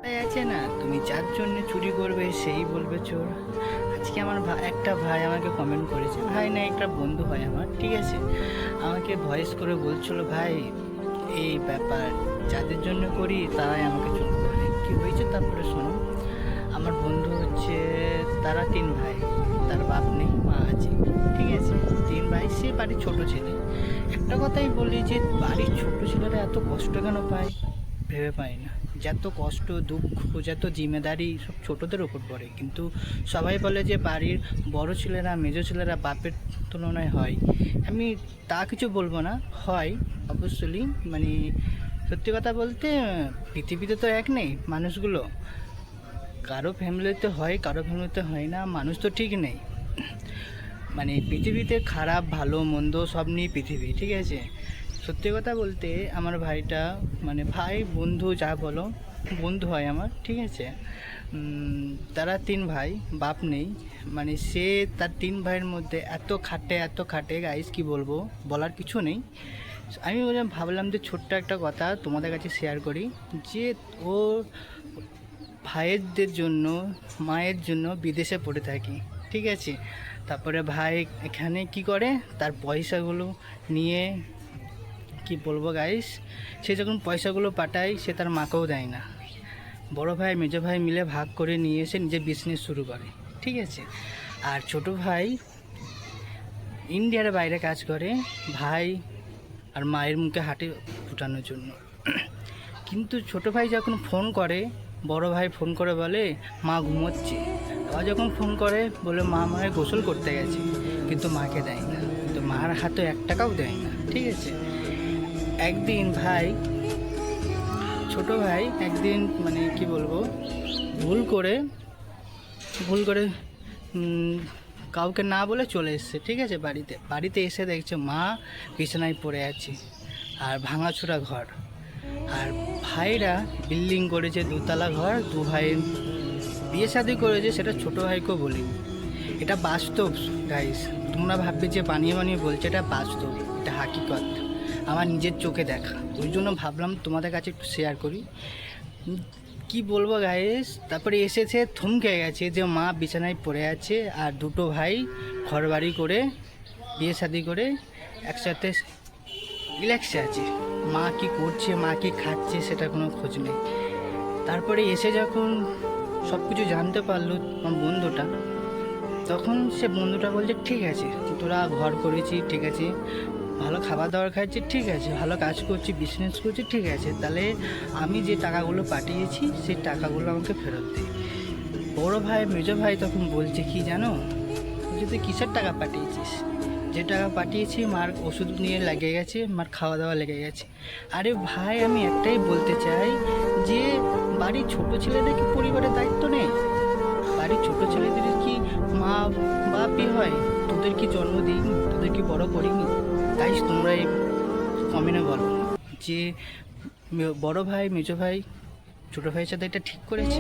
আছে না, তুমি যার জন্য চুরি করবে সেই বলবে চোর। আজকে আমার একটা ভাই আমাকে কমেন্ট করেছে, ভাই না একটা বন্ধু হয় আমার, ঠিক আছে, আমাকে ভয়েস করে বলছিল, ভাই এই ব্যাপার যাদের জন্য করি তারাই আমাকে চোর করে। কী হয়েছে তারপরে শোনো। আমার বন্ধু হচ্ছে, তারা 3 ভাই, তার বাপ নেই মা আছে, ঠিক আছে, 3 ভাই, সে বাড়ির ছোট ছেলে। একটা কথাই বলি যে বাড়ির ছোট ছেলেরা এত কষ্ট কেন পায় ভেবে পাই না। যত কষ্ট দুঃখ যত জিম্মেদারি সব ছোটদের ওপর পড়ে, কিন্তু সবাই বলে যে বাড়ির বড় ছেলেরা মেজো ছেলেরা বাপের তুলনায় হয়। আমি তা কিছু বলবো না, হয় অবশ্যই, মানে সত্যি কথা বলতে পৃথিবীতে তো এক নেই মানুষগুলো, কারো ফ্যামিলিতে হয় কারো ফ্যামিলিতে হয় না, মানুষ তো ঠিক নেই। মানে পৃথিবীতে খারাপ ভালো মন্দ সব নিয়ে পৃথিবী, ঠিক আছে। সত্যি কথা বলতে আমার ভাইটা, মানে ভাই বন্ধু যা বলো, বন্ধু হয় আমার, ঠিক আছে। তারা 3 ভাই, বাপ নেই, মানে সে তার 3 ভাইয়ের মধ্যে এত খাটে গাইস, কি বলবো, বলার কিছু নেই। আমি ভাবলাম যে ছোট্ট একটা কথা তোমাদের কাছে শেয়ার করি, যে ও ভাইয়েরদের জন্য মায়ের জন্য বিদেশে পড়ে থাকি, ঠিক আছে। তারপরে ভাই এখানে কি করে, তার পয়সাগুলো নিয়ে, কি বলবো গাইস, সে যখন পয়সাগুলো পাঠায় সে তার মাকেও দেয় না, বড় ভাই মেজো ভাই মিলে ভাগ করে নিয়ে এসে নিজে বিজনেস শুরু করে, ঠিক আছে। আর ছোট ভাই ইন্ডিয়ার বাইরে কাজ করে, ভাই আর মায়ের মুখে হাঁটি ফুটানোর জন্য। কিন্তু ছোট ভাই যখন ফোন করে, বড় ভাই ফোন করে বলে মা ঘুমোচ্ছে, আবার যখন ফোন করে বলে মা মায়ের গোসল করতে গেছে, কিন্তু মাকে দেয় না, তো মার হাতে 1 টাকাও দেয় না, ঠিক আছে। একদিন ভাই, ছোট ভাই একদিন, মানে কি বলবো, ভুল করে কাউকে না বলে চলে এসছে, ঠিক আছে। বাড়িতে এসে দেখছে মা বিছানায় পড়ে আছে আর ভাঙাচোরা ঘর, আর ভাইরা বিল্ডিং করেছে 2তলা ঘর, 2 ভাই বিয়ে শাদি করেছে, সেটা ছোট ভাইকেও বলি। এটা বাস্তব গাইস, তোমরা ভাববে যে বানিয়ে বলছে, এটা বাস্তব, এটা হাকিকত, আমার নিজের চোখে দেখা। ওই জন্য ভাবলাম তোমাদের কাছে একটু শেয়ার করি। কি বলবো গাইস, তারপরে এসেছে থমকে গেছে যে মা বিছানায় পড়ে আছে আর 2 ভাই ঘরবাড়ি করে বিয়ে শাদি করে একসাথে রিল্যাক্সে আছে। মা কি করছে মা কি খাচ্ছে সেটা কোনো খোঁজ নেই। তারপরে এসে যখন সব কিছু জানতে পারলো আমার বন্ধুটা, তখন সে বন্ধুটা বলছে ঠিক আছে তোরা ঘর করেছি, ঠিক আছে, ভালো খাবার দাবার খাচ্ছি, ঠিক আছে, ভালো কাজ করছি, বিজনেস করছি, ঠিক আছে, তাহলে আমি যে টাকাগুলো পাঠিয়েছি সেই টাকাগুলো আমাকে ফেরত দে। বড় ভাই মেজো ভাই তখন বলছে কি জানো, তুই কিসের টাকা পাঠিয়েছিস? যে টাকা পাঠিয়েছি মার ওষুধ নিয়ে লেগে গেছে, মার খাওয়া দাওয়া লেগে গেছে। আরে ভাই আমি একটাই বলতে চাই যে বাড়ির ছোট ছেলেদের কি পরিবারের দায়িত্ব নেই? বাড়ির ছোট ছেলেদের কি মা বাপই হয়? তোদের কি জন্ম দিইনি, তোদের কি বড় করিনি? গাইস তোমরা এই কমেন্টে বলো যে বড় ভাই মেজো ভাই ছোটো ভাইয়ের সাথে এটা ঠিক করেছে?